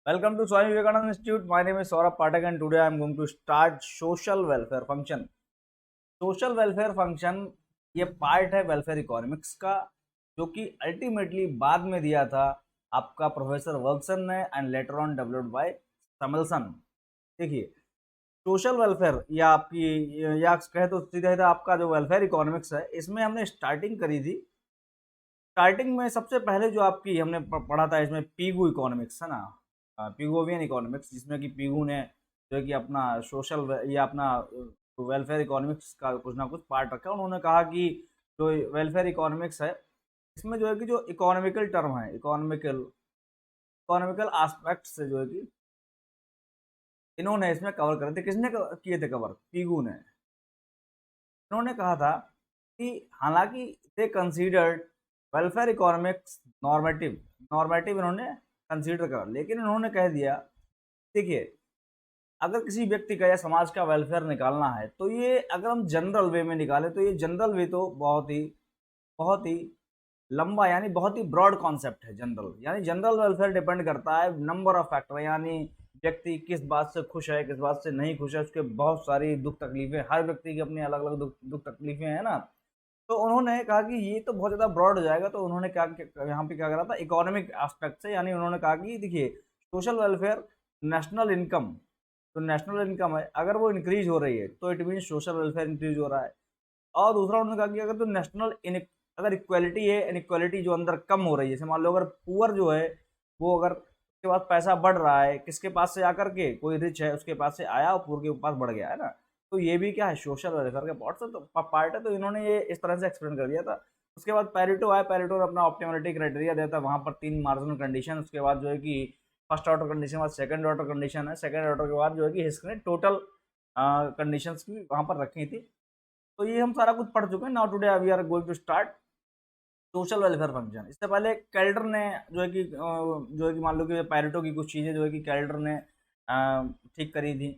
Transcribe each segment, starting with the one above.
Welcome to Swami Vivekananda Institute. My name is Saurabh Pathak and today I am going to start social welfare function. Social welfare function ये part है welfare economics का, जो कि ultimately बाद में दिया था आपका प्रोफेसर वर्गसन ने and later on developed by Samuelson. देखिए, सोशल वेलफेयर या कहे तो सीधा सीधा आपका जो वेलफेयर इकोनॉमिक्स है, इसमें हमने स्टार्टिंग करी थी। स्टार्टिंग में सबसे पहले जो आपकी हमने पढ़ा था, इसमें पीगू इकोनॉमिक्स है ना, पिगोवियन इकोनॉमिक्स, जिसमें कि पीगू ने जो है कि अपना या अपना वेलफेयर इकोनॉमिक्स का कुछ ना कुछ पार्ट रखा। उन्होंने कहा कि जो वेलफेयर इकोनॉमिक्स है, इसमें जो है कि जो इकोनॉमिकल टर्म है, इकोनॉमिकल इकोनॉमिकल एस्पेक्ट से जो है कि इन्होंने इसमें कवर करे थे। किसने किए थे कवर? पीगू ने। इन्होंने कहा था कि हालांकि they considered welfare economics normative normative इन्होंने कंसीडर करा, लेकिन इन्होंने कह दिया, देखिए, अगर किसी व्यक्ति का या समाज का वेलफेयर निकालना है तो ये अगर हम जनरल वे में निकालें तो ये जनरल वे तो बहुत ही लंबा यानी बहुत ही ब्रॉड कॉन्सेप्ट है। जनरल यानी जनरल वेलफेयर डिपेंड करता है नंबर ऑफ फैक्टर, यानी व्यक्ति किस बात से खुश है, किस बात से नहीं खुश है, उसके बहुत सारी दुख तकलीफें, हर व्यक्ति की अपनी अलग अलग दुख तकलीफें हैं ना। तो उन्होंने कहा कि ये तो बहुत ज़्यादा ब्रॉड हो जाएगा, तो उन्होंने यहाँ पे क्या करा था, इकोनॉमिक एस्पेक्ट से, यानी उन्होंने कहा कि देखिए, सोशल वेलफेयर, नेशनल इनकम, तो नेशनल इनकम है, अगर वो इंक्रीज हो रही है तो it mean social welfare increase हो रहा है। और दूसरा उन्होंने कहा कि अगर तो अगर इक्वलिटी है, इनइक्वलिटी जो अंदर कम हो रही है, जैसे मान लो अगर पुअर जो है वो अगर उसके पास पैसा बढ़ रहा है, किसके पास से आकर के, कोई रिच है उसके पास से आया और पुअर के पास बढ़ गया है ना, तो ये भी क्या है, सोशल वेलफेयर के पार्ट है। तो इन्होंने ये इस तरह से एक्सप्लेन कर दिया था। उसके बाद पैरेटो आया, पैरेटो ने अपना ऑप्टिमलिटी क्राइटेरिया दिया था, वहाँ पर 3 मार्जिनल कंडीशन, उसके बाद जो है कि फर्स्ट ऑर्डर कंडीशन, बाद सेकंड ऑर्डर कंडीशन है, सेकंड ऑर्डर के बाद जो है कि इसने टोटल कंडीशंस भी वहाँ पर रखी थी। तो ये हम सारा कुछ पढ़ चुके हैं। Now today we are going to start social welfare function. इससे पहले कैल्डर ने जो है कि मान लो कि पैरेटो की कुछ चीज़ें जो है कि कैल्डर ने ठीक करी थी।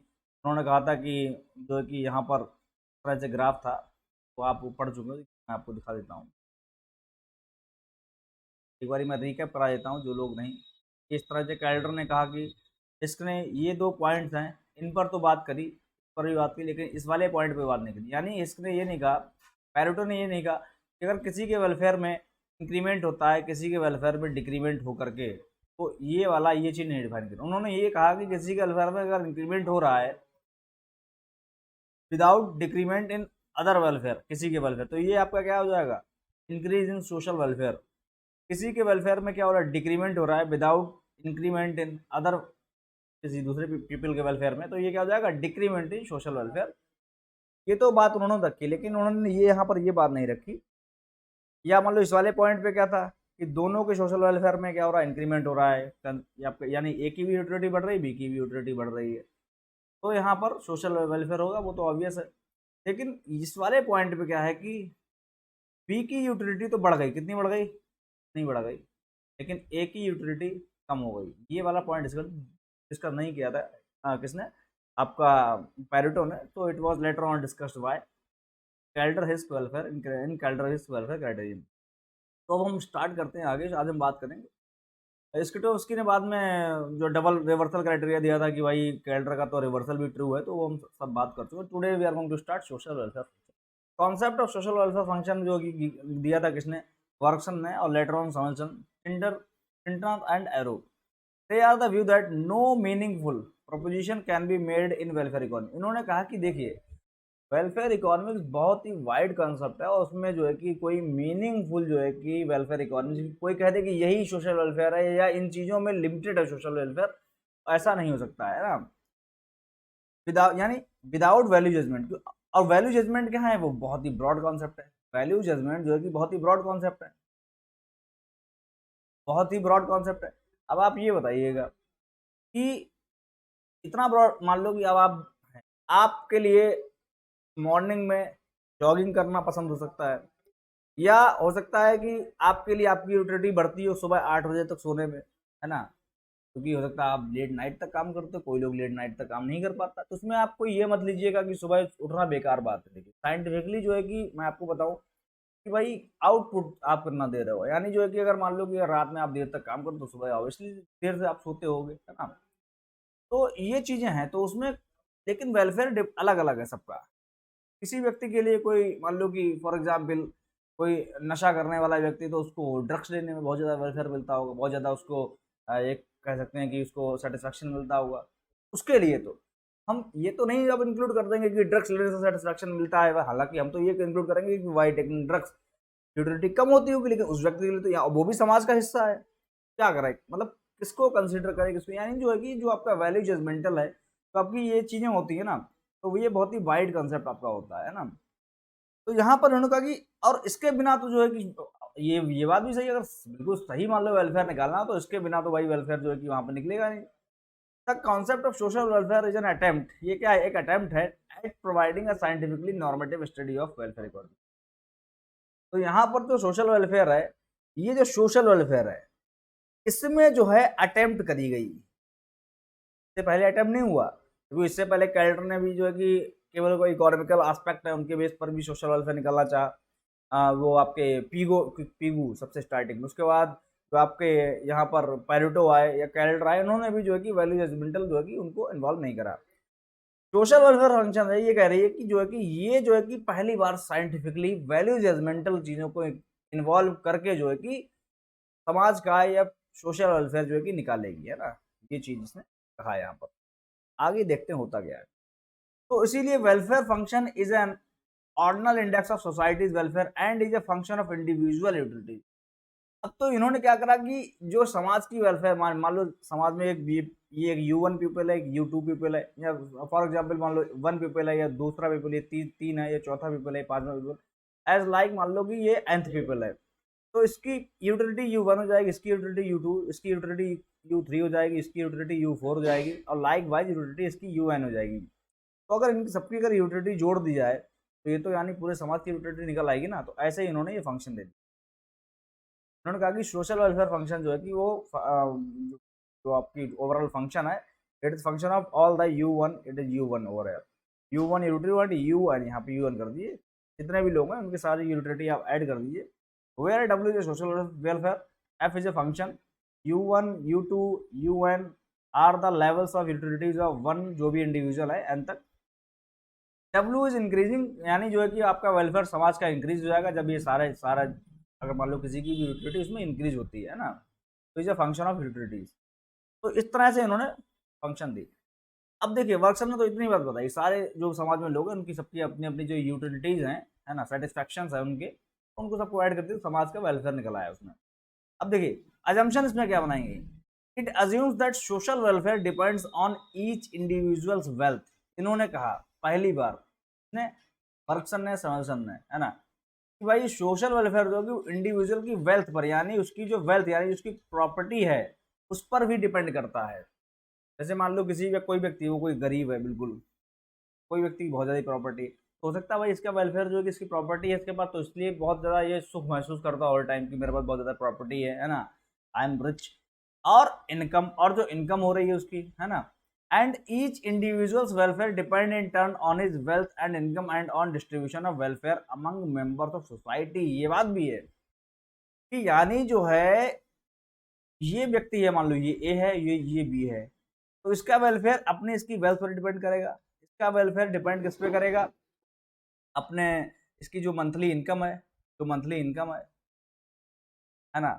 उन्होंने कहा था कि जो है कि यहाँ पर तरह से ग्राफ था, वो आप पढ़ चुके हो, मैं आपको दिखा देता हूँ। एक बार मैं रिकैप करा देता हूँ जो लोग नहीं। इस तरह से कैल्डर ने कहा कि इसने ये 2 पॉइंट्स हैं, इन पर तो बात करी, इस पर भी बात की, लेकिन इस वाले पॉइंट पे बात नहीं करी। यानी इसने ये नहीं कहा, पैरेटो ने ये नहीं कहा कि अगर किसी के वेलफेयर में इंक्रीमेंट होता है, किसी के वेलफेयर में डिक्रीमेंट होकर के, तो ये चीज़ नहीं डिफाइन करी। उन्होंने ये कहा कि किसी के वेलफेयर में अगर इंक्रीमेंट हो रहा है without decrement in other welfare, किसी के वेलफेयर, तो ये आपका क्या हो जाएगा, इंक्रीज इन सोशल वेलफेयर। किसी के वेलफेयर में क्या हो रहा है, डिक्रीमेंट हो रहा है विदाउट इंक्रीमेंट इन अदर, किसी दूसरे पीपल के वेलफेयर में, तो ये क्या हो जाएगा, डिक्रीमेंट इन सोशल वेलफेयर। ये तो बात उन्होंने रखी, लेकिन उन्होंने ये यहाँ पर ये बात नहीं रखी। या मान लो इस वाले पॉइंट पे क्या था कि दोनों के सोशल वेलफेयर में क्या हो रहा है, इंक्रीमेंट हो रहा है, यानी ए की भी यूटिलिटी बढ़ रही है, बी की भी यूटिलिटी बढ़ रही है, तो यहाँ पर सोशल वेलफेयर होगा, वो तो ऑब्वियस है। लेकिन इस वाले पॉइंट पे क्या है कि बी की यूटिलिटी तो बढ़ गई, कितनी बढ़ गई, नहीं बढ़ गई, लेकिन ए की यूटिलिटी कम हो गई। ये वाला पॉइंट डिस्कस नहीं किया था किसने, आपका पैरेटो ने। तो it was later on discussed bye Calder his welfare in Calder his welfare criterion. तो अब हम स्टार्ट करते हैं आगे, आज हम बात करेंगे इसके। तो उसकी ने बाद में जो डबल रिवर्सल क्राइटेरिया दिया था कि भाई कैल्डर का तो रिवर्सल भी ट्रू है, तो वो हम सब बात कर चुके हैं। Today we are going to start social welfare. Concept of social welfare function जो कि दिया था किसने, वर्कसन ने, और later on Samuelson, inter and Arrow. They are the view that no meaningful proposition can be made in welfare economy. इन्होंने कहा कि देखिए, वेलफेयर इकोनॉमिक्स बहुत ही वाइड कंसेप्ट है, और उसमें जो है कि कोई मीनिंगफुल जो है कि वेलफेयर इकोनॉमिक्स कोई कह दे कि यही सोशल वेलफेयर है या इन चीज़ों में लिमिटेड है सोशल वेलफेयर, ऐसा नहीं हो सकता है ना। Without value judgement. और वैल्यू जजमेंट क्या है, वो बहुत ही ब्रॉड कॉन्सेप्ट है। वैल्यू जजमेंट जो है कि बहुत ही ब्रॉड कॉन्सेप्ट है, बहुत ही ब्रॉड कॉन्सेप्ट है। अब आप ये बताइएगा कि इतना ब्रॉड, मान लो कि अब आपके लिए मॉर्निंग में जॉगिंग करना पसंद हो सकता है, या हो सकता है कि आपके लिए आपकी यूटिलिटी बढ़ती हो सुबह 8 बजे तक सोने में, है ना, क्योंकि हो सकता है आप लेट नाइट तक काम करते हो, कोई लोग लेट नाइट तक काम नहीं कर पाता। तो उसमें आपको ये मत लीजिएगा कि सुबह उठना बेकार बात है। देखिए, साइंटिफिकली जो है कि मैं आपको बताऊं कि कि भाई आउटपुट आप कितना दे रहे हो, यानी जो है कि अगर मान लो कि अगर रात में आप देर तक काम करो तो सुबह ऑब्वियसली देर से आप सोते होगे, है ना। तो ये चीजें हैं, तो उसमें लेकिन वेलफेयर अलग अलग है सबका। किसी व्यक्ति के लिए कोई मान लो कि फॉर एग्जाम्पल कोई नशा करने वाला व्यक्ति, तो उसको ड्रग्स लेने में बहुत ज़्यादा वेलफेयर मिलता होगा, बहुत ज़्यादा उसको एक कह सकते हैं कि उसको सेटिस्फैक्शन मिलता होगा। उसके लिए तो हम ये तो नहीं अब इंक्लूड कर देंगे कि ड्रग्स लेने से सेटिस्फैक्शन मिलता है, हालांकि हम तो ये इंक्लूड करेंगे कि वाई टेकिंग ड्रग्स यूटिलिटी कम होती होगी, लेकिन उस व्यक्ति के लिए तो यहाँ वो भी समाज का हिस्सा है। क्या करें, मतलब किसको कंसिडर करें, किसको, यानी जो है कि जो आपका वैल्यू जजमेंटल है, तो आपकी ये चीज़ें होती है ना, तो ये बहुत ही वाइड कंसेप्ट आपका होता है ना। तो यहाँ पर उन्होंने कहा कि और इसके बिना तो जो है कि ये बात भी सही है, अगर बिल्कुल सही मान लो वेलफेयर निकालना, तो इसके बिना तो भाई वेलफेयर जो है कि वहाँ पर निकलेगा नहीं। The concept of social welfare is an attempt, ये क्या है, एक अटेम्प्ट है eight providing a scientifically normative study of welfare economy. तो यहाँ पर जो सोशल वेलफेयर है, ये जो सोशल वेलफेयर है, इसमें जो है अटेम्प्ट करी गई, इससे पहले अटेम्प्ट नहीं हुआ, क्योंकि इससे पहले कैलेंडर ने भी जो है कि केवल कोई इकोनॉमिकल एस्पेक्ट है उनके बेस पर भी सोशल वेलफेयर निकालना चाहा। वो आपके पीगू सबसे स्टार्टिंग में, उसके बाद जो आपके यहाँ पर पैरेटो आए या कैलेंडर आए, उन्होंने भी जो है कि वैल्यू जजमेंटल जो है कि उनको इन्वॉल्व नहीं करा। सोशल वेलफेयर फंक्शन है, ये कह रही है कि जो है कि ये जो है कि पहली बार साइंटिफिकली वैल्यू जजमेंटल चीज़ों को इन्वॉल्व करके जो है कि समाज का या सोशल वेलफेयर जो है कि निकालेगी, है ना। ये चीज़ इसने कहा है यहाँ पर, आगे देखते हैं होता क्या है। तो इसीलिए welfare function is an ordinal index of societies welfare and is a function of individual utility. अब तो इन्होंने क्या करा कि जो समाज की वेलफेयर, मान लो समाज में एक ये एक U1 पीपल है, एक U2 पीपल है, या फॉर एग्जांपल मान लो 1 पीपल है या दूसरा पीपल, ये तीन है, या चौथा पीपल है, पांचवा पीपल, एज लाइक मान लो कि ये nth पीपल है, तो इसकी यूटिलिटी U1 हो जाएगी, इसकी यूटिलिटी U2, इसकी यूटिलिटी U3 हो जाएगी, इसकी यूटिलिटी U4 हो जाएगी, और लाइक वाइज यूटिलिटी इसकी UN हो जाएगी। तो अगर इनकी सबकी अगर यूटिलिटी जोड़ दी जाए, तो ये तो यानी पूरे समाज की यूटिलिटी निकल आएगी ना। तो ऐसे ही इन्होंने ये फंक्शन दे दिया। उन्होंने कहा कि सोशल वेलफेयर फंक्शन जो है कि वो जो आपकी ओवरऑल फंक्शन है, it is function of all the U1, it is U1 over है, U1 यूटिलिटी UN, यहाँ पे UN कर दिए, जितने भी लोग हैं उनके सारी यूटिलिटी आप ऐड कर दीजिए। Where W is social welfare, F is a function, U1, U2, UN are the levels of utilities of one, जो भी इंडिविजुअल है एन तक। W इज इंक्रीजिंग, यानी जो है कि आपका वेलफेयर समाज का इंक्रीज हो जाएगा जब ये सारा अगर मान लो किसी की भी यूटिलिटी उसमें इंक्रीज होती है ना, तो is a function of utilities. तो इस तरह से इन्होंने फंक्शन दी। अब देखिए वर्कशॉप ने तो इतनी बात बताई, सारे जो समाज में लोग हैं उनकी सबकी अपनी अपनी जो यूटिलिटीज हैं, है ना, सेटिस्फैक्शन है उनके, उनको सबको ऐड करके समाज का वेलफेयर निकला है उसमें। अब देखिए अजम्पशन इसमें क्या बनाएंगे, it assumes that social welfare depends on each individuals wealth. इन्होंने कहा पहली बार ने वर्कसन ने समसन ने, है ना, कि भाई सोशल वेलफेयर जो कि इंडिविजुअल की वेल्थ पर, यानी उसकी जो वेल्थ यानी उसकी प्रॉपर्टी है उस पर भी डिपेंड करता है। जैसे मान लो किसी कोई व्यक्ति, वो कोई गरीब है बिल्कुल, कोई व्यक्ति की बहुत ज़्यादा प्रॉपर्टी, तो हो सकता है भाई इसका वेलफेयर जो है कि इसकी प्रॉपर्टी है इसके पास, तो इसलिए बहुत ज़्यादा ये सुख महसूस करता है ऑल टाइम कि मेरे पास बहुत ज़्यादा प्रॉपर्टी है ना, आई एम रिच। और इनकम, और जो इनकम हो रही है उसकी, है ना, and each individuals welfare depend in turn on his wealth and income and on distribution of welfare among members of society. ये बात भी है कि यानी जो है ये व्यक्ति है, मान लो ये ए है, ये बी है, तो इसका वेलफेयर अपने इसकी वेल्थ पर डिपेंड करेगा, इसका वेलफेयर डिपेंड किस पे करेगा, अपने इसकी जो मंथली इनकम है, जो मंथली इनकम है ना,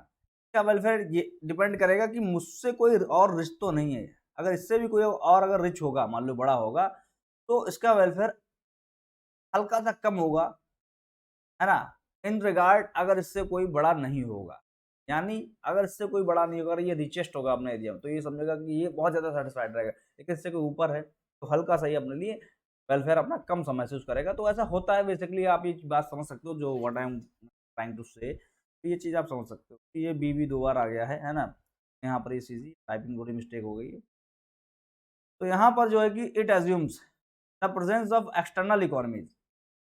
इसका वेलफेयर ये डिपेंड करेगा कि मुझसे कोई और रिच तो नहीं है। अगर इससे भी कोई और अगर रिच होगा, मान लो बड़ा होगा, तो इसका वेलफेयर हल्का सा कम होगा, है ना, इन रिगार्ड अगर इससे कोई बड़ा नहीं होगा। यानी अगर इससे कोई बड़ा नहीं होगा, ये रिचेस्ट होगा अपने एरिया में, तो ये समझेगा कि ये बहुत ज़्यादा सेटिस्फाइड रहेगा, लेकिन इससे कोई ऊपर है तो हल्का सा ही अपने लिए वेलफेयर अपना कम सा महसूस करेगा। तो ऐसा होता है बेसिकली, आप ये बात समझ सकते हो जो what I am trying to say, तो ये चीज़ आप समझ सकते हो कि ये बी भी दो बार आ गया है ना, यहाँ पर ये चीज़ टाइपिंग थोड़ी मिस्टेक हो गई है। तो यहाँ पर जो है कि it assumes the presence of external economies.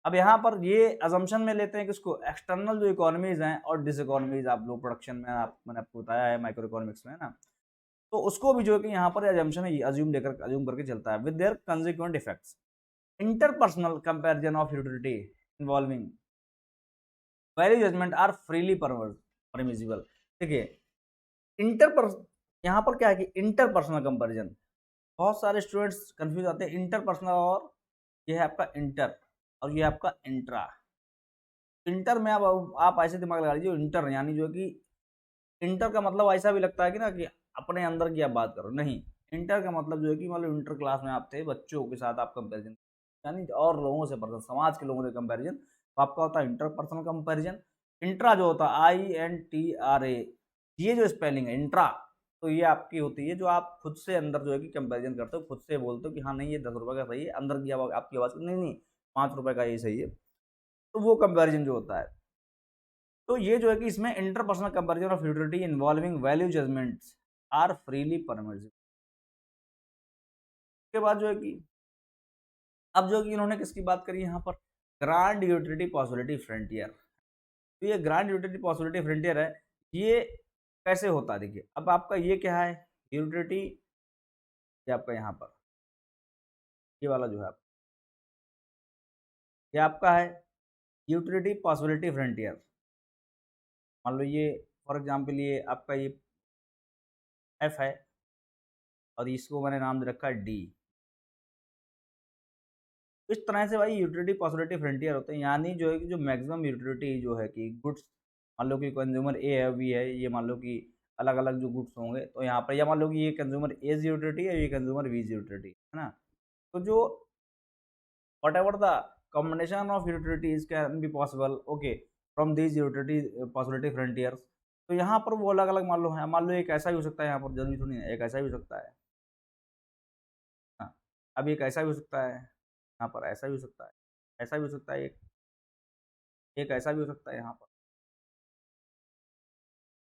अब यहाँ पर ये अजम्पशन में लेते हैं किसको, एक्सटर्नल जो इकोनॉमीज हैं और डिस इकोनॉमीज, आप लोग प्रोडक्शन में मैंने आपको बताया है माइक्रो इकोनॉमिक्स में, है ना, तो उसको भी जो है कि यहाँ पर अजम्पशन है, अज्यूम करके चलता है with their consequent effects. Interpersonal comparison of utility involving value judgement are freely permissible. देखिए इंटर पर, यहाँ पर क्या है कि इंटर पर्सनल कंपेरिजन, बहुत सारे स्टूडेंट्स कंफ्यूज आते हैं इंटर पर्सनल और ये है आपका इंटर और ये आपका इंट्रा। इंटर में आप ऐसे दिमाग लगा लीजिए, इंटर यानी जो कि इंटर का मतलब ऐसा भी लगता है कि ना कि अपने अंदर की आप बात करो, नहीं, इंटर का मतलब जो है कि मतलब इंटर क्लास में आप थे, बच्चों के साथ आप कंपेरिजन यानी और लोगों से पर्सन, समाज के लोगों से कंपेरिजन, तो आपका होता है इंटर पर्सनल कंपेरिजन। इंट्रा जो होता है INTRA, ये जो स्पेलिंग है इंट्रा, तो ये आपकी होती है जो आप खुद से अंदर जो है कि कंपेरिजन करते हो, खुद से बोलते हो कि हाँ नहीं ये 10 रुपये का सही है, अंदर की आवाज आपकी आवाज़ नहीं नहीं 5 रुपये का ये सही है, तो वो कंपेरिजन जो होता है। तो ये जो है कि इसमें interpersonal comparison of utility involving value judgements are freely permissible. उसके बाद जो है कि अब जो कि इन्होंने किसकी बात करी यहाँ पर, ग्रांड यूटिलिटी पॉसिबिलिटी फ्रंटियर। तो ये ग्रांड यूटिलिटी पॉसिबिलिटी फ्रंटियर है, ये कैसे होता है, देखिए अब आपका ये क्या है यूटिलिटी, ये आपका यहाँ पर ये वाला जो है ये आपका है यूटिलिटी पॉसिबिलिटी फ्रंटियर। मान लो ये फॉर एग्जाम्पल ये आपका ये एफ है और इसको मैंने नाम दे रखा है डी। इस तरह से भाई यूटिलिटी पॉसिबिलिटी फ्रंटियर होते हैं, यानी जो है कि जो मैक्सिमम यूटिलिटी जो है कि गुड्स, मान लो कि कंज्यूमर ए है बी है, ये मान लो कि अलग अलग जो गुड्स होंगे तो यहाँ पर, या मान लो कि ये कंज्यूमर ए यूटिलिटी है, ये कंज्यूमर बी यूटिलिटी है ना, तो जो what ever the combination of utilities can be possible okay from these utility possibility frontiers. तो यहाँ पर वो अलग अलग मान लो है, मान लो एक ऐसा भी हो सकता है, यहाँ पर जरूरी थोड़ी है, एक ऐसा भी हो सकता है, हाँ अब एक ऐसा भी हो सकता है, यहाँ पर ऐसा भी हो सकता है, ऐसा भी हो सकता है, एक ऐसा भी हो सकता है यहाँ पर।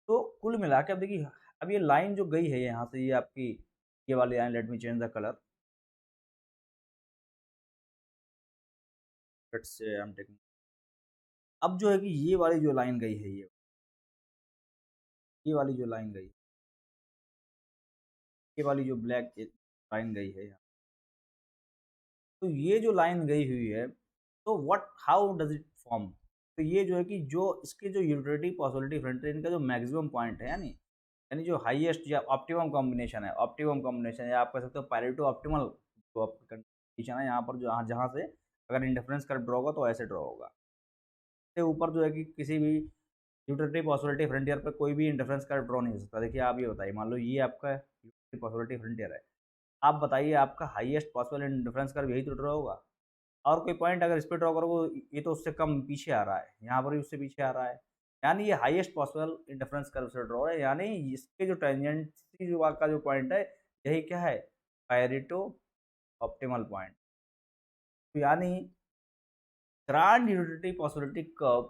तो कुल मिला के अब देखिए, अब ये लाइन जो गई है यहाँ से, ये आपकी ये वाली line, let me change the colour, let's say I am taking, अब जो है कि ये वाली जो लाइन गई है, ये वाली जो लाइन गई, ये वाली जो ब्लैक लाइन गई है यहाँ, तो ये जो लाइन गई हुई है, तो what how does it form, तो ये जो है कि जो इसके जो यूटिलिटी पॉसिबिलिटी फ्रंट इनका जो मैक्सिमम पॉइंट है, यानी यानी जो हाईएस्ट या ऑप्टिमम कॉम्बिनेशन है, ऑप्टिमम कॉम्बिनेशन या आप कह सकते हो पैरेटो ऑप्टिमल जो कंडीशन है, यहाँ पर जो जहाँ जहाँ से अगर इंडिफरेंस कर्व ड्रॉ होगा तो ऐसे ड्रॉ होगा, इससे ऊपर जो है कि किसी भी यूटिलिटी पॉसिबिलिटी फ्रंटियर पर कोई भी इंडिफरेंस कर्व ड्रॉ नहीं हो सकता। देखिए आप ये बताइए, मान लो ये आपका यूटिलिटी पॉसिबिलिटी फ्रंटियर है, आप बताइए आपका हाईएस्ट पॉसिबल इंडिफरेंस कर्व यही तो ड्रॉ होगा, और कोई पॉइंट अगर इस पे ड्रॉ करोगे ये तो उससे कम पीछे आ रहा है, यहाँ पर भी उससे पीछे आ रहा है, यानी ये हाईएस्ट पॉसिबल इंडिफरेंस कर्व से ड्रॉ है, यानी इसके जो टेंजेंसी जो आपका जो पॉइंट है, यही क्या है पैरेटो ऑप्टिमल पॉइंट। तो यानी grand utility possibility curve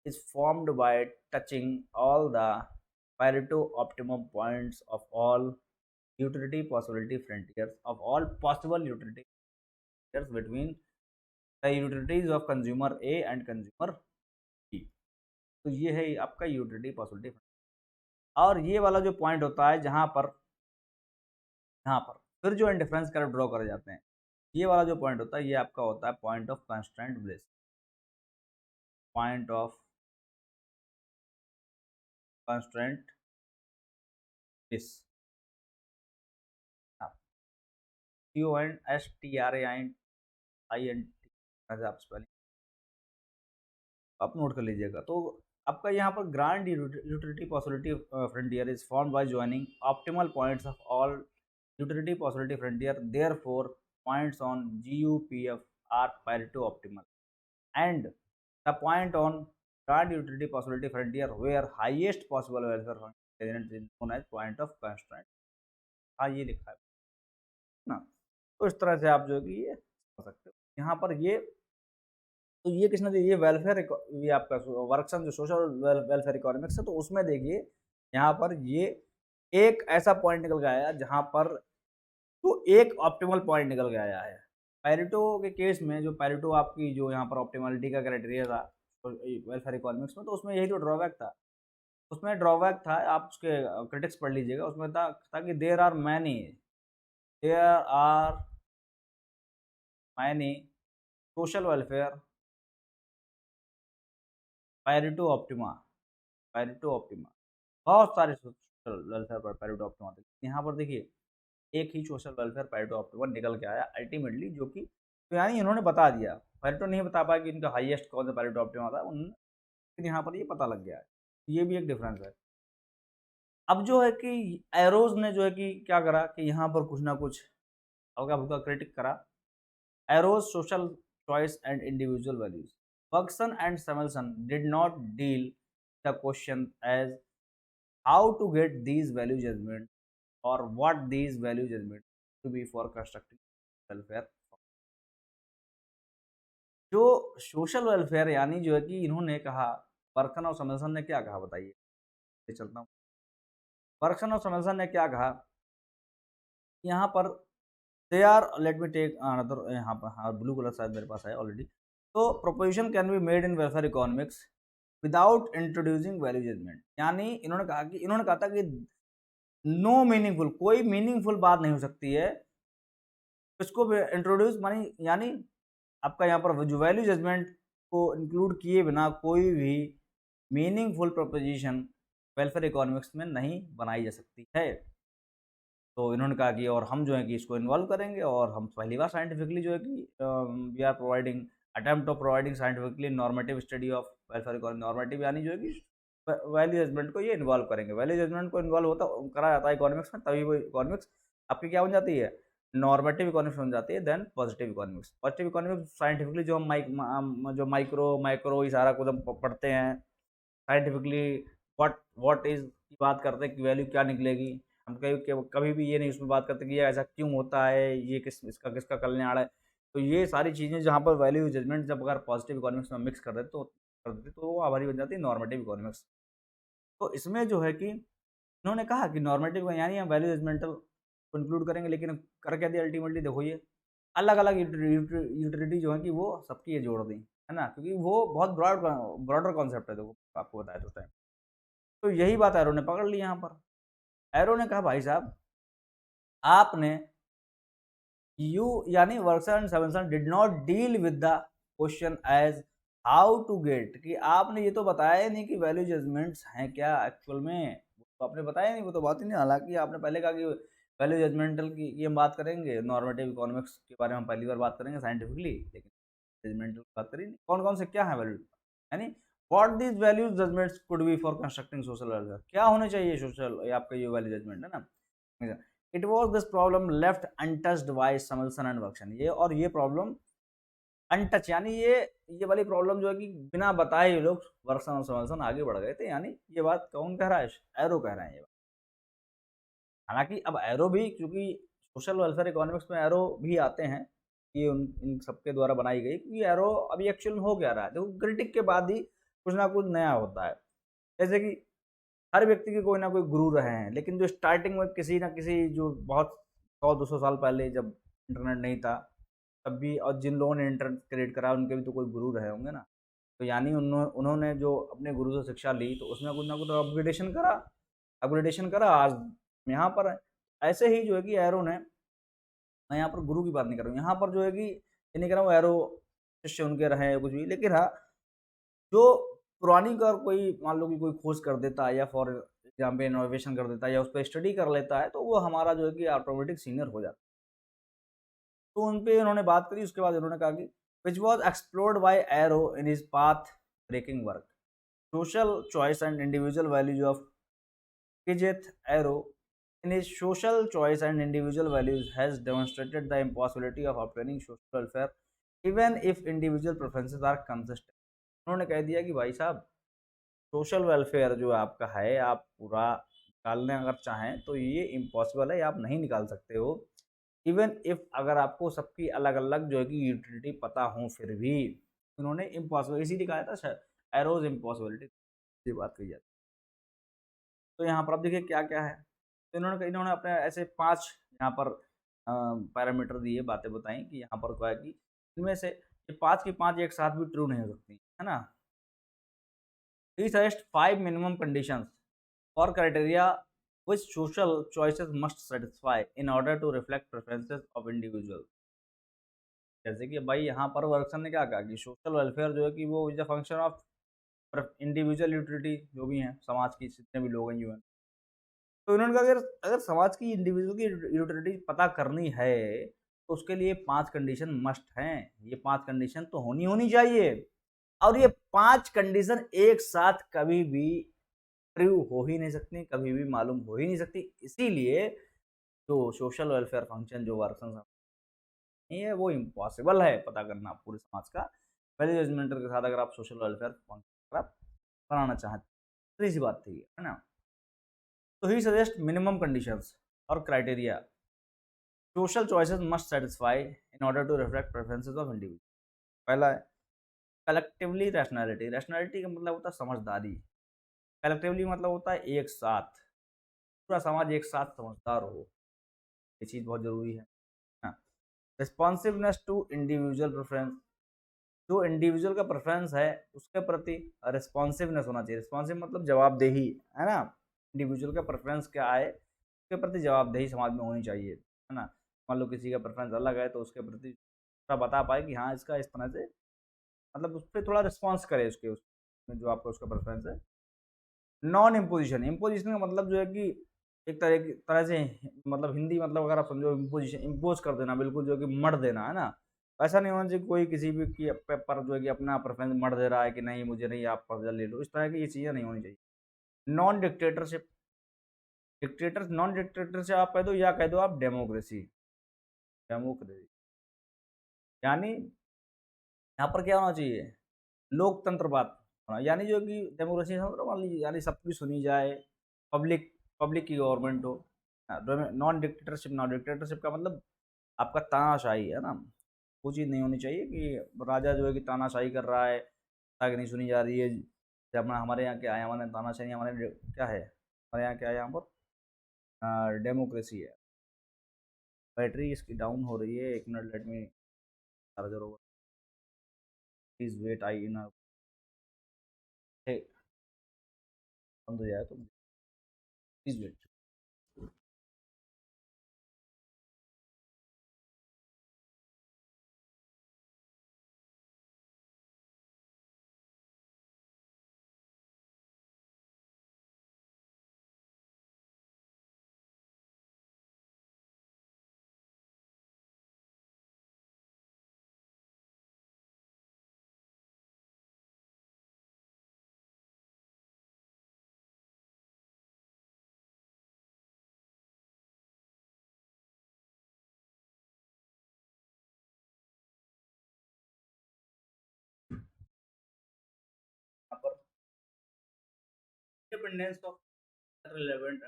is formed by touching all the Pareto optimum points of all utility possibility frontiers of all possible utility frontiers between the utilities of consumer A and consumer B। तो ये है आपका utility possibility, और ये वाला जो point होता है जहाँ पर, यहाँ पर फिर जो इंडिफरेंस कर्व ड्रॉ करे जाते हैं, ये वाला जो पॉइंट होता है ये आपका होता है point of constraint bliss, point of constraint bliss, CONSTRAINT ऐसे आप स्पेलिंग आप नोट कर लीजिएगा। तो आपका यहाँ पर grand utility possibility frontier is formed by joining optimal points of all utility possibility frontier, therefore points on GUPF are Pareto optimal and the point on grand utility possibility frontier where highest possible welfare function is known as point of constraint. हाँ ये लिखा है ना, तो इस तरह से आप जो है कि ये कर सकते हो यहाँ पर ये, तो ये किसने दी, ये वेलफेयर, ये आपका वर्कसन जो सोशल वेलफेयर इकोनॉमिक्स है, तो उसमें देखिए यहाँ पर ये एक ऐसा पॉइंट निकल के आया जहाँ पर तो एक ऑप्टिमल पॉइंट निकल के आया है। पैरेटो के केस में जो पैरेटो आपकी जो यहाँ पर ऑप्टिमलिटी का क्राइटेरिया था वेलफेयर इकोनॉमिक्स में, तो उसमें यही तो ड्रॉबैक था, उसमें ड्रॉबैक था, आप उसके क्रिटिक्स पढ़ लीजिएगा, उसमें था कि there are many social welfare Pareto optima, Pareto optima, बहुत सारे सोशल वेलफेयर पर पैरेटो ऑप्टिमा थे। यहाँ पर देखिए एक ही सोशल वेलफेयर पैरेटो ऑप्टिमा निकल के आया अल्टीमेटली, जो कि तो यानी इन्होंने बता दिया, पैरेटो नहीं बता पाया कि इनका हाईएस्ट कौन सा पैरेटो ऑप्टिमा था, लेकिन यहाँ पर ये पता लग गया है। ये भी एक डिफरेंस है। अब जो है कि एरोज ने जो है कि क्या करा कि यहाँ पर कुछ ना कुछ हल्का फुल्का क्रिटिक करा। Arrow's social choice and individual values, Bergson and Samuelson did not deal the question as how to get these value judgement और what these value judgement to be for constructing welfare. जो social welfare यानी जो है कि इन्होंने कहा, Bergson और Samuelson ने क्या कहा बताइए, चलता हूँ। बर्गसन और सैमुअलसन ने क्या कहा, यहाँ पर they are, let me take another, यहाँ पर हाँ ब्लू कलर शायद मेरे पास है ऑलरेडी। तो proposition can be made in welfare economics without introducing value judgement, यानी इन्होंने कहा था कि नो मीनिंगफुल, कोई मीनिंगफुल बात नहीं हो सकती है इसको इंट्रोड्यूस मानी, यानी आपका यहाँ पर जो वैल्यू जजमेंट को इंक्लूड किए बिना कोई भी मीनिंगफुल प्रोपोजिशन वेलफेयर इकोनॉमिक्स में नहीं बनाई जा सकती है। तो इन्होंने कहा कि और हम जो है कि इसको इन्वॉल्व करेंगे, और हम पहली बार साइंटिफिकली जो है कि we are providing attempt of providing scientifically normative study of welfare economy, normative यानी जो है कि वैल्यू जजमेंट को ये इन्वॉल्व करेंगे। वैल्यू जजमेंट को इन्वॉल्व होता करा जाता है इकोनॉमिक्स में, तभी वो इकोनॉमिक्स आपकी क्या बन जाती है, नॉर्मेटिव इकोनॉमिक्स बन जाती है, then positive economics. Positive economics scientifically जो हम जो माइक्रो ये सारा कुछ हम पढ़ते हैं साइंटिफिकली, व्हाट इज की बात करते हैं कि वैल्यू क्या निकलेगी। हम कभी भी ये नहीं उसमें बात करते कि ये ऐसा क्यों होता है, ये किसका किसका कल्याण है। तो ये सारी चीज़ें जहाँ पर वैल्यू जजमेंट जब अगर पॉजिटिव इकोनॉमिक्स में मिक्स कर देते तो वो हमारी बन जाती है नॉर्मेटिव इकोनॉमिक्स। तो इसमें जो है कि इन्होंने कहा कि नॉर्मेटिव यानी हम वैल्यू जजमेंटल को इंक्लूड करेंगे, लेकिन कर क्या दिया अल्टीमेटली, देखो ये अलग अलग यूटिलिटी जो है कि वो सबकी ये जोड़ दी, है ना, क्योंकि वो बहुत ब्रॉडर कॉन्सेप्ट है, देखो आपको बताया तो टाइम। तो यही बात एरो ने पकड़ ली यहाँ पर। एरो ने कहा भाई साहब आपने यू यानी Bergson and Samuelson did not deal with the question as how to get, कि आपने ये तो बताया नहीं कि वैल्यू जजमेंट्स हैं क्या एक्चुअल में, तो आपने बताया नहीं, वो तो बात ही नहीं। हालांकि आपने पहले कहा कि वैल्यू जजमेंटल की हम बात करेंगे, नॉर्मेटिव इकोनॉमिक्स के बारे में हम पहली बार बात करेंगे साइंटिफिकली, लेकिन जजमेंटल बात करी नहीं। कौन कौन से क्या है वैल्यू, यानी what these values judgements could be for constructing social welfare, क्या होने चाहिए सोशल आपका ये वैल्यू जजमेंट, है ना। It was this problem left untouched by Samuelson and Bergson, ये और ये प्रॉब्लम अनटच, यानी ये वाली प्रॉब्लम जो है कि बिना बताए ये लोग बर्गसन और सैमुअलसन आगे बढ़ गए थे। यानी ये बात कौन कह रहा है, एरो कह रहे हैं ये बात। हालांकि अब एरो भी, क्योंकि सोशल वेलफेयर इकोनॉमिक्स में एरो भी आते हैं, ये इन सबके द्वारा बनाई गई, क्योंकि एरो अभी एक्चुअल में हो क्या रहा है, देखो क्रिटिक के बाद ही कुछ ना कुछ नया होता है। जैसे कि हर व्यक्ति के कोई ना कोई गुरु रहे हैं, लेकिन जो स्टार्टिंग में किसी ना किसी जो बहुत 100-200 साल पहले जब इंटरनेट नहीं था तब भी, और जिन लोगों ने इंटरनेट क्रिएट करा उनके भी तो कोई गुरु रहे होंगे ना। तो यानी उन्होंने जो अपने गुरु से शिक्षा ली तो उसमें कुछ ना कुछ अपग्रेडेशन करा, आज यहाँ पर है। ऐसे ही जो है कि एरो ने, मैं यहाँ पर गुरु की बात नहीं कर रहा हूँ, यहाँ पर जो है कि ये नहीं कह रहा हूँ एरो शिष्य उनके रहे कुछ भी, लेकिन हाँ जो पुरानी का कोई मान लो कि कोई खोज कर देता है या फॉर एग्जाम्पल इनोवेशन कर देता है या उस पर स्टडी कर लेता है, तो वो हमारा जो है कि ऑटोमेटिक सीनियर हो जाता है। तो उन पे इन्होंने बात करी, उसके बाद इन्होंने कहा कि which was explored by Arrow in his path breaking work, social choice and individual values of Kijeth Arrow in his social choice and individual values has demonstrated the impossibility of obtaining social welfare even if individual preferences are consistent। उन्होंने कह दिया कि भाई साहब social welfare जो आपका है आप पूरा निकालने अगर चाहें तो ये इम्पॉसिबल है, आप नहीं निकाल सकते हो। इवन इफ अगर आपको सबकी अलग अलग जो है कि यूटिलिटी पता हो फिर भी, उन्होंने इम्पॉसिबल इसीलिए कहा था शायद एरोज इम्पॉसिबिलिटी, ये बात कही जाती है। तो यहाँ पर अब देखिए क्या क्या है, तो इन्होंने अपने ऐसे 5 यहाँ पर पैरामीटर दिए, बातें बताई कि यहाँ पर क्या है कि इनमें से ये 5 की 5 एक साथ भी ट्रू नहीं हो सकती, है ना। He suggests 5 minimum conditions or criteria which social choices must satisfy in order to reflect preferences of individuals। जैसे कि भाई यहाँ पर वर्गसन ने क्या कहा कि सोशल वेलफेयर जो है कि वो इज अ फंक्शन ऑफ पर इंडिविजुअल यूटिलिटी जो भी हैं समाज की जितने भी लोग हैं यूएन, तो इन्होंने कहा अगर अगर समाज की इंडिविजुअल की यूटिलिटी पता करनी है तो उसके लिए 5 कंडीशन मस्ट हैं। ये 5 कंडीशन तो होनी होनी चाहिए और ये 5 कंडीशन एक साथ कभी भी ट्रू हो ही नहीं सकती, कभी भी मालूम हो ही नहीं सकती। इसीलिए जो सोशल वेलफेयर फंक्शन जो वर्कर्स नहीं है वो इम्पॉसिबल है पता करना पूरे समाज का वैल्यू जजमेंटर के साथ अगर आप सोशल वेलफेयर फंक्शन आप बनाना चाहते हैं। सी बात थी है ना। तो ही सजेस्ट मिनिमम कंडीशंस और criteria social choices must satisfy in order to reflect preferences of individual. पहला है कलेक्टिवली रैशनैलिटी। रैशनैलिटी का मतलब होता है समझदारी, कलेक्टिवली मतलब होता है एक साथ, पूरा समाज एक साथ समझदार हो, ये चीज़ बहुत ज़रूरी है ना। रिस्पॉन्सिवनेस टू इंडिविजुअल प्रेफरेंस, जो इंडिविजुअल का प्रेफरेंस है उसके प्रति रिस्पॉन्सिवनेस होना चाहिए। रिस्पॉन्सिव मतलब जवाबदेही, है ना। इंडिविजुअल का प्रेफरेंस क्या है उसके प्रति जवाबदेही समाज में होनी चाहिए, है ना। मान लो किसी का प्रेफरेंस अलग है तो उसके प्रति थोड़ा बता पाए कि हाँ इसका इस तरह से, मतलब उस पर थोड़ा रिस्पॉन्स करे उसके उसमें जो आपका उसका प्रेफरेंस है। नॉन इम्पोजिशन, इम्पोजिशन का मतलब जो है कि एक तरह से मतलब हिंदी मतलब अगर आप समझो इम्पोजिशन, इम्पोज कर देना बिल्कुल जो है कि मर देना, है ना। ऐसा नहीं होना चाहिए कोई किसी भी की पर जो है कि अपना प्रेफरेंस मर दे रहा है कि नहीं मुझे नहीं आप पर्दा ले लो, इस तरह की ये चीज़ें नहीं होनी चाहिए। Non dictatorship, dictator non dictatorship आप कह दो या कह दो आप डेमोक्रेसी, डेमोक्रेसी यानी यहाँ पर क्या होना चाहिए लोकतंत्र बात होना, यानी जो कि डेमोक्रेसी मान लीजिए यानी सबकी सुनी जाए, पब्लिक पब्लिक की गवर्नमेंट हो। नॉन डिक्टेटरशिप, नॉन डिक्टेटरशिप का मतलब आपका तानाशाही, है ना। वो चीज़ नहीं होनी चाहिए कि राजा जो है कि तानाशाही कर रहा है ताकि नहीं सुनी जा रही है। जब अपना हमारे यहाँ क्या है, हमारे तानाशाही हमारे क्या है, हमारे यहाँ क्या है, यहाँ पर डेमोक्रेसी है। बैटरी इसकी डाउन हो रही है, 1 minute let me charger over, please wait I in बंद हो जाए तो प्लीज वेट। यहाँ पर इंडिपेंडेंस ऑफ रिलेवेंट,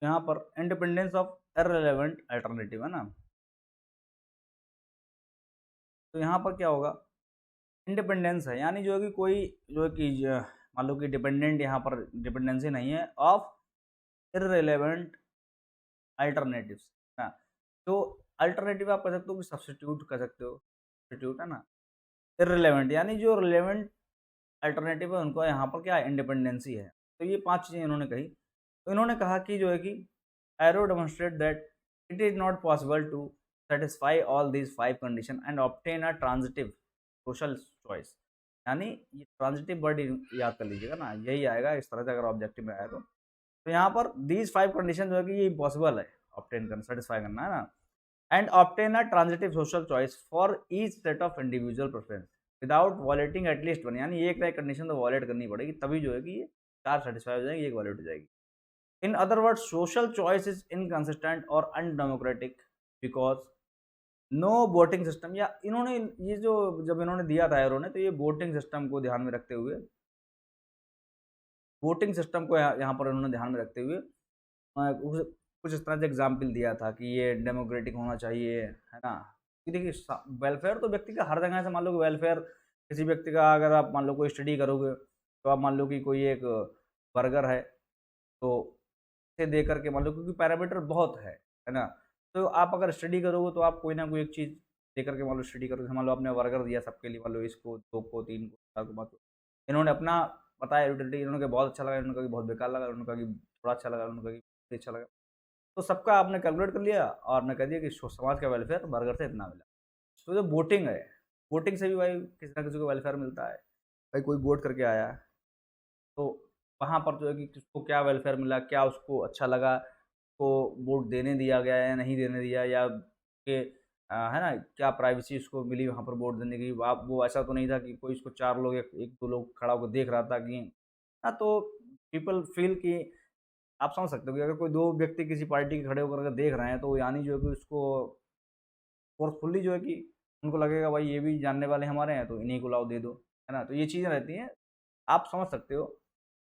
यहाँ पर इंडिपेंडेंस ऑफ इररिलेवेंट अल्टरनेटिव, है ना। तो यहाँ पर क्या होगा, इंडिपेंडेंस है यानी जो है कि कोई जो है कि मान लो कि डिपेंडेंट यहाँ पर डिपेंडेंसी नहीं है ऑफ इररिलेवेंट अल्टरनेटिव्स, है। तो अल्टरनेटिव आप कह सकते हो कि सब्स्टिट्यूट कह सकते हो, सब्स्टिट्यूट, है ना। इररिलेवेंट यानी जो रिलेवेंट अल्टरनेटिव है उनको यहाँ पर क्या है इंडिपेंडेंसी है। तो ये 5 चीज़ें इन्होंने कही। तो इन्होंने कहा कि जो है कि Arrow demonstrate that it is not possible to satisfy all these 5 condition and obtain a transitive social choice. यानी ये ट्रांजिटिव वर्ड याद कर लीजिएगा ना, यही आएगा इस तरह से अगर ऑब्जेक्टिव में आया तो यहाँ पर दीज 5 कंडीशन जो है कि ये इम्पॉसिबल है ऑब्टेन करना, सेटिस्फाई करना, है ना। And obtain a transitive social choice for each set of individual preference without वॉलेटिंग at least one, यानी एक ना एक कंडीशन तो वॉलेट करनी पड़ेगी तभी जो है कि ये 4 सेटिस्फाई हो जाएगी, एक वॉलेट हो जाएगी। In other words social choice is inconsistent और undemocratic because no voting system, या इन्होंने ये जो जब इन्होंने दिया था एरो ने तो ये वोटिंग सिस्टम को ध्यान में रखते हुए, वोटिंग सिस्टम को यहाँ पर उन्होंने ध्यान में रखते हुए कुछ इस तरह से एग्जाम्पल दिया था कि ये डेमोक्रेटिक होना चाहिए, है ना। कि देखिए वेलफेयर तो व्यक्ति का हर जगह से, मान लो कि वेलफेयर किसी व्यक्ति का अगर आप मान लो कोई स्टडी करोगे तो आप मान लो कि कोई एक बर्गर है तो से दे करके मान लो, क्योंकि पैरामीटर बहुत है ना। तो आप अगर स्टडी करोगे तो आप कोई ना कोई एक चीज़ दे करके मान लो स्टडी करोगे, मान लो आपने बर्गर दिया सबके लिए, मान लो इसको 2 को 3 को 4 को 5 को, इन्होंने अपना बताया यूटिलिटी, इन्होंने कहा बहुत अच्छा लगा, इन्होंने कहा कि बहुत बेकार लगा, उन्होंने कहा कि थोड़ा अच्छा लगा, उन्होंने कहा कि अच्छा लगा। तो सबका आपने कैलकुलेट कर लिया और आपने कह दिया कि समाज का वेलफेयर बर्गर से इतना मिला। तो जो वोटिंग है, वोटिंग से भी भाई किसी ना किसी को वेलफेयर मिलता है। भाई कोई वोट करके आया, तो वहाँ पर जो है कि किसको क्या वेलफेयर मिला, क्या उसको अच्छा लगा, को वोट देने दिया गया या नहीं देने दिया, या कि है ना, क्या प्राइवेसी उसको मिली वहाँ पर वोट देने की। आप वो ऐसा तो नहीं था कि कोई इसको 4 लोग या 1-2 लोग खड़ा होकर देख रहा था कि हाँ, तो पीपल फ़ील कि आप समझ सकते हो कि अगर कोई 2 व्यक्ति किसी पार्टी के खड़े होकर के देख रहे हैं, तो यानी जो है कि उसको फ़ोर्सफुली जो है कि उनको लगेगा भाई ये भी जानने वाले हमारे हैं, तो इन्हीं को लाओ दे दो, है ना? तो ये चीज़ें रहती हैं, आप समझ सकते हो।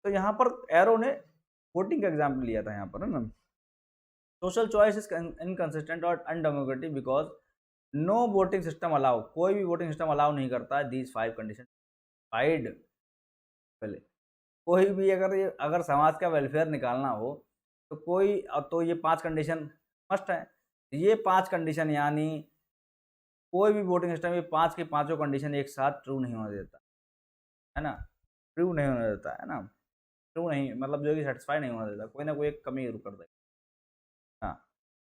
तो यहाँ पर एरो ने वोटिंग का एग्ज़ाम्पल लिया था यहाँ पर, है ना? सोशल चॉइस इज़ इनकंसिस्टेंट और undemocratic because no voting system allow, कोई भी वोटिंग सिस्टम अलाउ नहीं करता है दीज़ 5 कंडीशन साइड। पहले कोई भी अगर समाज का वेलफेयर निकालना हो, तो तो ये 5 कंडीशन मस्ट है। ये 5 कंडीशन यानी कोई भी वोटिंग सिस्टम ये 5 की पाँचों कंडीशन एक साथ ट्रू नहीं होने देता, है ना? ट्रू नहीं होने देता, है ना? ट्रू नहीं मतलब जो है कि सैटिस्फाई नहीं होने देता, कोई ना कोई एक कमी ज़रूर कर देगा। हाँ,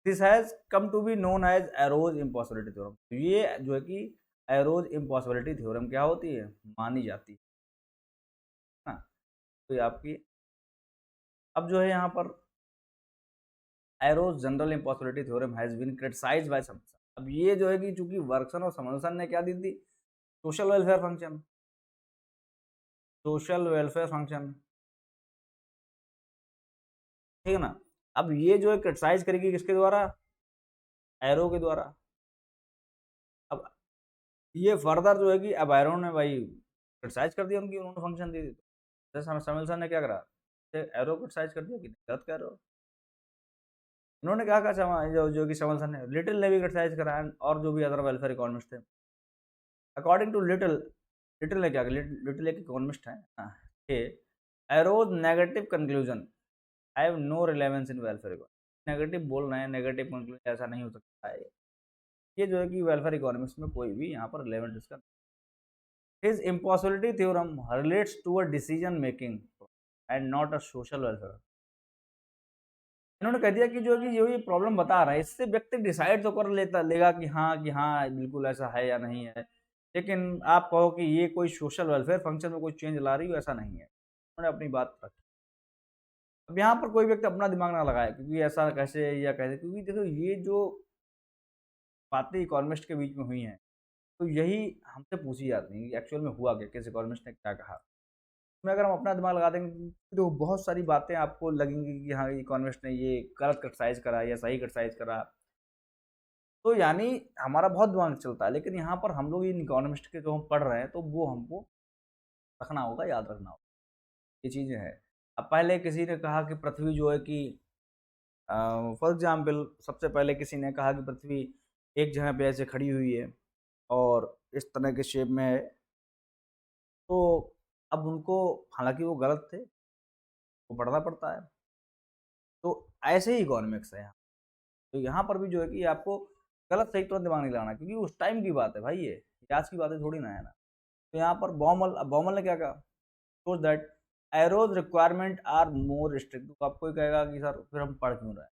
this has come to be known as Arrow's impossibility theorem. तो ये जो है कि एरोज़ इम्पॉसिबिलिटी थ्योरम क्या होती है? मानी जाती है ना? तो ये आपकी अब जो है यहाँ पर Arrow's general impossibility theorem has been criticised by some. अब ये जो है कि चूँकि वर्कसन और समल्सन ने क्या दी थी? Social welfare function, social welfare function, ठीक है ना? अब ये जो है क्रिटिसाइज़ करेगी किसके द्वारा? एरो के द्वारा। अब ये फर्दर जो है कि अब एरो ने भाई क्रिटिसाइज़ कर दिया उनकी, उन्होंने फंक्शन दे दी। जैसे समल्सन ने क्या करा? एरो को क्रिटिसाइज़ कर दिया कि गलत कह रहे हो। उन्होंने क्या कहा जो कि समल्सन ने, लिटिल ने भी क्रिटिसाइज़ करा और जो भी अदर वेलफेयर इकोनॉमिस्ट थे। अकॉर्डिंग टू लिटिल, लिटिल ने क्या किया? लिटिल एक इकोनॉमिस्ट हैं, कि Arrow's negative conclusion have no relevance in welfare economy. Negative बोल रहे हैं, नेगेटिव कंक्लूजन ऐसा नहीं हो सकता है। ये जो है कि वेलफेयर इकोनॉमिक्स में कोई भी यहाँ पर रिलेवेंट इसका। His impossibility theorem relates to a decision making and not a social welfare. इन्होंने कह दिया कि जो है कि जो ये प्रॉब्लम बता रहा है, इससे व्यक्ति डिसाइड तो कर लेगा कि हाँ बिल्कुल ऐसा है या नहीं है। लेकिन आप कहो कि ये कोई सोशल वेलफेयर फंक्शन में कोई चेंज ला रही हो, ऐसा नहीं है। उन्होंने अपनी बात रखी। अब यहाँ पर कोई व्यक्ति अपना दिमाग ना लगाए, क्योंकि ऐसा कैसे या कैसे, क्योंकि देखो ये जो बातें इकोनॉमिस्ट के बीच में हुई हैं, तो यही हमसे पूछी जाती हैं कि एक्चुअल में हुआ क्या, किस इकोनॉमिस्ट ने क्या कहा। इसमें अगर हम अपना दिमाग लगा देंगे तो बहुत सारी बातें आपको लगेंगी कि हाँ इकोनॉमिस्ट ने ये गलत क्रिटिसाइज़ करा या सही क्रिटिसाइज़ करा। तो यानी हमारा बहुत दिमाग चलता है, लेकिन यहाँ पर हम लोग इन इकोनॉमिस्ट के जो हम पढ़ रहे हैं, तो वो हमको रखना होगा, याद रखना होगा। ये चीज़ें हैं। अब पहले किसी ने कहा कि पृथ्वी जो है कि फॉर एग्ज़ाम्पल सबसे पहले किसी ने कहा कि पृथ्वी एक जगह पे ऐसे खड़ी हुई है और इस तरह के शेप में है। तो अब उनको, हालाँकि वो गलत थे, वो पढ़ना पड़ता है। तो ऐसे ही इकोनॉमिक्स है यहाँ। तो यहाँ पर भी जो है कि आपको गलत सही तुरंत दिमाग नहीं लगाना, क्योंकि उस टाइम की बात है भाई ये आज की बातें थोड़ी ना है ना। तो यहाँ पर बॉमल ने क्या कहा? सोच that Arrow's requirement are more restrict. तो आपको ही कहेगा कि सर फिर हम पढ़ क्यों रहे हैं?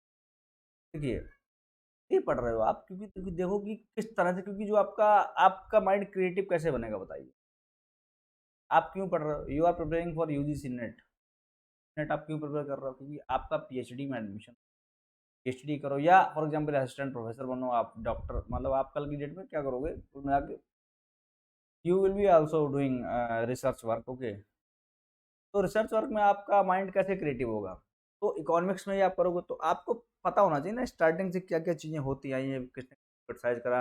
देखिए, नहीं पढ़ रहे हो आप, क्योंकि देखो कि किस तरह से, क्योंकि जो आपका आपका माइंड क्रिएटिव कैसे बनेगा बताइए? आप क्यों पढ़ रहे हो? You are preparing for UGC NET. NET आप क्यों प्रिपेयर कर रहे हो? क्योंकि आपका पीएचडी में एडमिशन, पीएचडी करो या फॉर एग्जांपल असिस्टेंट प्रोफेसर बनो, आप डॉक्टर, मतलब आप कल की डेट में क्या करोगे कुल मिला के? You will be also doing research work, okay. तो रिसर्च वर्क में आपका माइंड कैसे क्रिएटिव होगा? तो इकोनॉमिक्स में ही आप करोगे, तो आपको पता होना चाहिए ना स्टार्टिंग से क्या क्या चीज़ें होती आई हैं, किसने क्रिटिसाइज करा,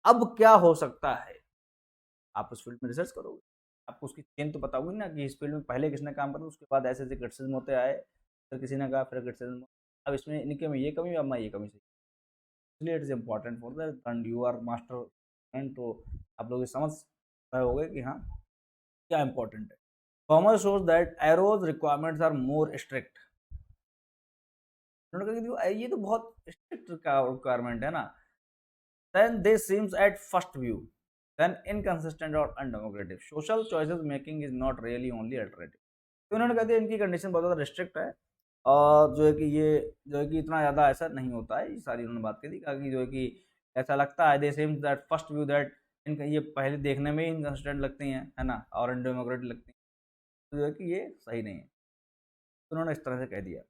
अब क्या हो सकता है। आप उस फील्ड में रिसर्च करोगे, आपको उसकी चेन तो पता होगी ना कि इस फील्ड में पहले किसने काम करा, उसके बाद ऐसे ऐसे क्रिटिसिज्म होते आए, फिर किसी ने कहा, फिर क्रिटिसिज्म, अब इसमें इनके में ये कमी, अब मैं ये कमी, इसलिए it is important for that and you are master. And तो आप लोग ये समझ रहे होंगे कि हाँ क्या इंपॉर्टेंट है। कॉमर्स shows that Arrow's requirements are more strict. उन्होंने कहा कि देखो, ये तो बहुत स्ट्रिक्ट का रिक्वायरमेंट है ना। Then this seems at first view then inconsistent और undemocratic. Social choices making is not really only alternative. तो उन्होंने कहा था इनकी कंडीशन बहुत ज़्यादा रिस्ट्रिक्ट है और जो है कि ये जो है कि इतना ज़्यादा ऐसा नहीं होता है, ये सारी उन्होंने बात करी, कहा कि जो है कि ऐसा लगता है, they seems that first view that इनका ये पहले देखने में ही इनकंसिस्टेंट लगती हैं, है ना, और अनडेमोक्रेटिक लगती हैं, तो जो है कि ये सही नहीं है, तो उन्होंने इस तरह से कह दिया।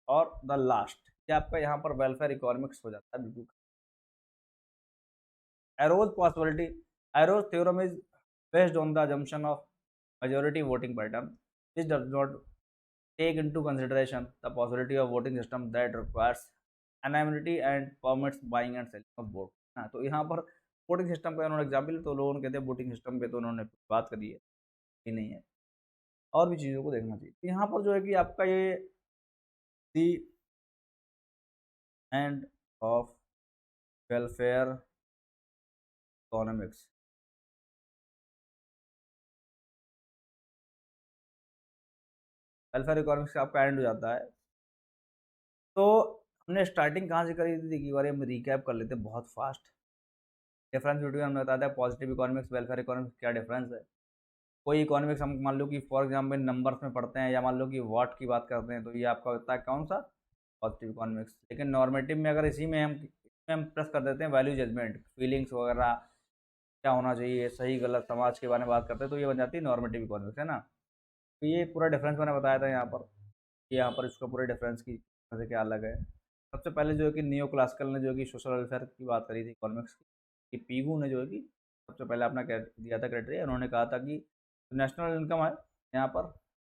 और द लास्ट कि आपका यहाँ पर वेलफेयर इकोनॉमिक्स हो जाता है बिल्कुल। Arrow's possibility, Arrow's theorem is based on the assumption of majority voting pattern, which does not take into consideration the possibility of voting system that requires anonymity and permits buying and selling of vote। हाँ, तो यहाँ पर voting system का उन्होंने example, तो लोगों कहते हैं वोटिंग सिस्टम पे तो उन्होंने बात करी है कि नहीं है, और भी चीज़ों को देखना चाहिए। तो यहाँ पर जो है कि आपका ये the end of welfare economics, welfare economics का आपका एंड हो जाता है। तो हमने स्टार्टिंग कहाँ से करी थी, देखिए एक बार हम रिकैप कर लेते हैं बहुत फास्ट। डिफरेंस बिटवीन हमने बताया था पॉजिटिव इकोनॉमिक्स वेलफेयर इकोनॉमिक्स, क्या डिफरेंस है। कोई इकोनॉमिक्स हम मान लो कि फॉर एग्जांपल नंबर्स में पढ़ते हैं, या मान लो कि वाट की बात करते हैं, तो ये आपका होता है कौन सा, पॉजिटिव इकोनॉमिक्स। लेकिन नॉर्मेटिव में अगर इसी में हम प्लस कर देते हैं वैल्यू जजमेंट, फीलिंग्स वगैरह, क्या होना चाहिए, सही गलत समाज के बारे में बात करते हैं, तो ये बन जाती है नॉर्मेटिव इकोनॉमिक्स, है ना। तो ये पूरा डिफरेंस मैंने बताया था यहाँ पर, यहाँ पर इसका पूरे डिफरेंस की वजह से क्या अलग है। सबसे पहले जो है कि नियो क्लासिकल ने जो है कि सोशल वेलफेयर की बात करी थी इकोनॉमिक्स की, कि पीगू ने जो है कि सबसे पहले अपना दिया था क्राइटेरिया, उन्होंने कहा था कि नेशनल इनकम है यहाँ पर,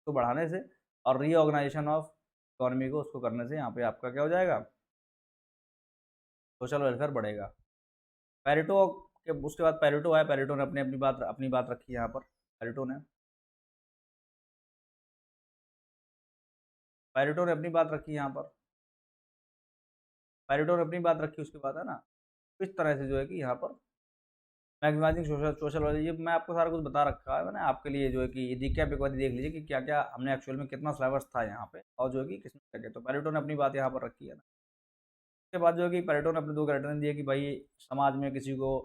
तो बढ़ाने से और रीऑर्गेनाइजेशन ऑफ इकोनॉमी को उसको करने से यहाँ पे आपका क्या हो जाएगा, सोशल वेलफेयर बढ़ेगा। पेरेटो के उसके बाद पेरेटो आया, पेरेटो ने अपनी बात रखी यहाँ पर। पेरेटो ने अपनी बात रखी यहाँ पर, पेरेटो ने अपनी बात रखी, उसके बाद है ना, इस तरह से जो है कि यहाँ पर मैक्सिमाइजिंग सोशल वैल्यू, ये मैं आपको सारा कुछ बता रखा है मैंने आपके लिए, जो है कि रिकैप एक बार देख लीजिए कि क्या क्या हमने एक्चुअल में कितना सिलेबस था यहाँ पे, और जो है कि किसमें क्या क्या। तो पेरेटो ने अपनी बात यहाँ पर रखी है ना। उसके बाद जो है कि पेरेटो ने अपने दो क्राइटेरिया दिए कि भाई समाज में किसी को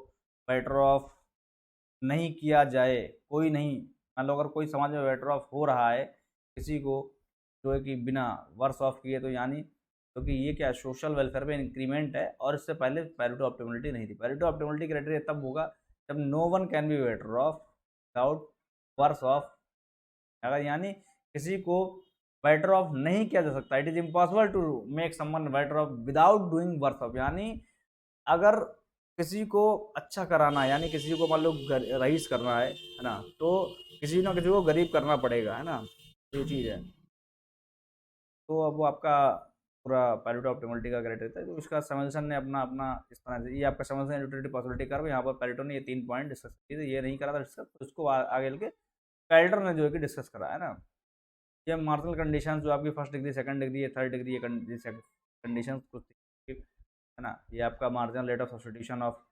बेटर ऑफ नहीं किया जाए, कोई नहीं, मान लो अगर कोई समाज में बेटर ऑफ हो रहा है किसी को, जो है कि बिना वर्स ऑफ किए, तो यानी क्योंकि ये क्या सोशल वेलफेयर में इंक्रीमेंट है, और इससे पहले पैरिटो ऑप्टिमलिटी नहीं थी। पैरिटो ऑप्टिमलिटी क्राइटेरिया तब होगा जब no one can be better off without worse off, अगर यानी किसी को बेटर ऑफ नहीं किया जा सकता, it is impossible to make someone better off without doing worse off, यानी अगर किसी को अच्छा कराना है, यानी किसी को मान लो रईस करना है ना, तो किसी ना किसी को गरीब करना पड़ेगा, है ना, ये चीज़ है। तो अब वो आपका पूरा पैरिटो ऑप्टिमलिटी का क्राइटेरिया था, तो इसका समल्सन ने अपना अपना इस तरह से, ये आपका समल्सन यूटिलिटी पॉसिबिलिटी कर्व, यहाँ पर पैरिटो ने ये 3 पॉइंट डिस्कस किए थे, ये नहीं करा था डिस्कस, तो उसको आगे के कैल्डर ने जो है कि डिस्कस करा है ना। ये मार्शल कंडीशन जो आपकी first degree, second degree, third degree, ये कंडीशन कुछ है ना। ये आपका marginal rate of substitution of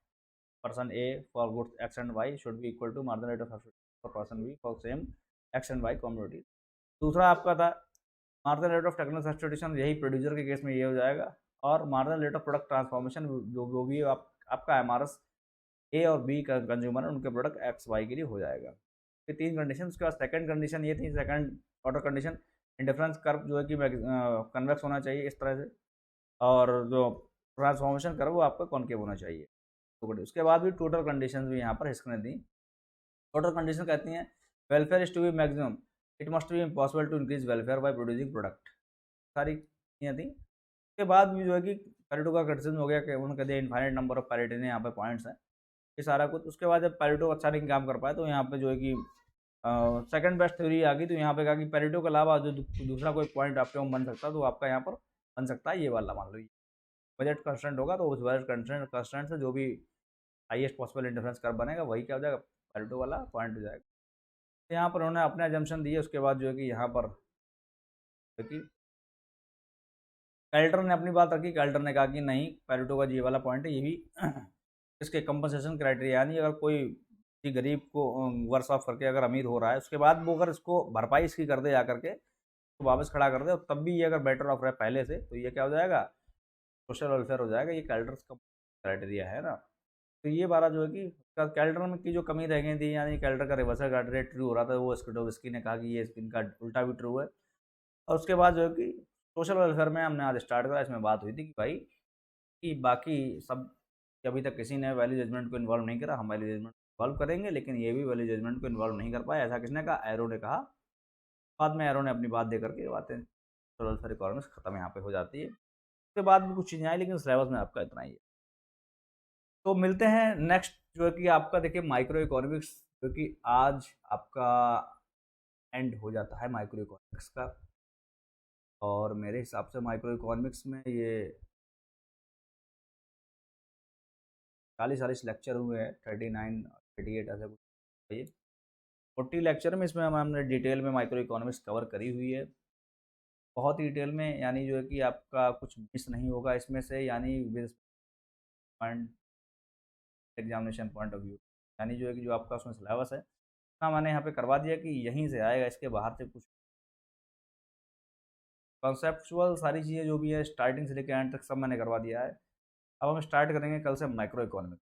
person A for goods X and Y should be equal to marginal rate of substitution for person B for same X and Y community. दूसरा आपका था marginal rate of technical substitution, यही producer के case में ये हो जाएगा, और marginal rate of product transformation जो भी आपका एम ए और बी का कंज्यूमर है, उनके प्रोडक्ट एक्स वाई के लिए हो जाएगा। ये 3 कंडीशन। उसके बाद सेकंड कंडीशन ये थी, second order condition, indifference curve जो है कि कन्वेक्स होना चाहिए इस तरह से, और जो ट्रांसफॉर्मेशन कर्व वो आपका कॉन्केव होना चाहिए। उसके बाद भी टोटल कंडीशन भी यहाँ पर हिस्से दी। टोटल कंडीशन कहती हैं welfare is to be maximum, it must be impossible to increase welfare by producing product, सारी चीज़ें थी। उसके बाद भी जो है कि पैरेटो का क्रिटिसिज्म हो गया कि उन्होंने कह दिया इनफाइनाइट नंबर ऑफ पैरेटो ने यहाँ पे पॉइंट्स हैं, ये सारा कुछ। उसके बाद जब पैरेटो अच्छा नहीं काम कर पाया, तो यहाँ पे जो है कि सेकंड बेस्ट थ्योरी आ गई, तो यहाँ पे कहा कि पैरेटो के अलावा जो दूसरा कोई पॉइंट आपके बन सकता है, तो आपका यहाँ पर बन सकता है ये वाला, मान लो बजट कंस्टेंट होगा, तो उस बजट कंस्टेंट से जो भी हाईएस्ट पॉसिबल इंडिफरेंस कर्व बनेगा वही क्या हो जाएगा, पैरेटो वाला पॉइंट हो जाएगा। तो यहाँ पर उन्होंने अपने एजम्पशन दिए। उसके बाद जो है कि यहाँ पर क्योंकि कैल्टर ने अपनी बात रखी, कैल्टर ने कहा कि नहीं, पैरेटो का जी वाला पॉइंट है, ये भी इसके कंपनसेशन क्राइटेरिया, यानी अगर कोई किसी गरीब को वर्स ऑफ करके अगर अमीर हो रहा है, उसके बाद वो अगर इसको भरपाई इसकी कर दे जा करके, तो वापस खड़ा कर दे, और तब भी ये अगर बेटर ऑफ रहा है पहले से, तो ये क्या हो जाएगा, सोशल वेलफेयर हो जाएगा। ये कैल्टर्स का क्राइटेरिया है ना। तो ये बारह जो है कि कैल्टर में की जो कमी रह गई थी, यानी कैल्टर का रिवर्सल रेट ट्रू हो रहा था, वो स्किटोविस्की ने कहा कि ये इनका उल्टा भी ट्रू है। और उसके बाद जो है कि सोशल वेलफेयर में हमने आज स्टार्ट करा, इसमें बात हुई थी कि भाई कि बाकी सब कि अभी तक किसी ने वैल्यू जजमेंट को इन्वॉल्व नहीं करा, हम वैल्यू जजमेंट इन्वॉल्व करेंगे, लेकिन ये भी वैल्यू जजमेंट को इन्वॉल्व नहीं कर पाए। ऐसा किसने कहा? एरो ने कहा। बाद में एरो ने अपनी बात दे करके बातें सोशल वेलफेयर इकोनॉमिक्स खत्म यहाँ पे हो जाती है। उसके बाद भी कुछ चीज़ें आई, लेकिन सिलेबस में आपका इतना ही है। तो मिलते हैं नेक्स्ट जो है कि आपका देखिए माइक्रो इकोनॉमिक्स, जो कि आज आपका एंड हो जाता है माइक्रो इकोनॉमिक्स का। और मेरे हिसाब से माइक्रो इकोनॉमिक्स में ये 40 लेक्चर हुए हैं, 39 38 ऐसा कुछ ये 40 लेक्चर में इसमें हमने डिटेल में माइक्रो इकोनॉमिक्स कवर करी हुई है, बहुत ही डिटेल में। यानी जो है कि आपका कुछ मिस नहीं होगा इसमें से, यानी with point examination point of view. यानी जो है कि जो आपका उसमें सिलेबस है ना, मैंने यहाँ पे करवा दिया कि यहीं से आएगा, इसके बाहर से कुछ कॉन्सेप्चुअल सारी चीज़ें जो भी है स्टार्टिंग से लेकर एंड तक सब मैंने करवा दिया है। अब हम स्टार्ट करेंगे कल से माइक्रो इकोनॉमिक्स।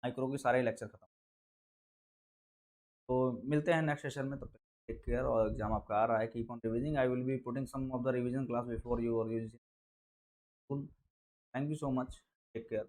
माइक्रो के सारे लेक्चर खत्म। तो मिलते हैं नेक्स्ट सेशन में, तब तक टेक केयर। और एग्जाम आपका आ रहा है, keep on revising. I will be putting some of the revision class before you और you. Thank you so much, take care.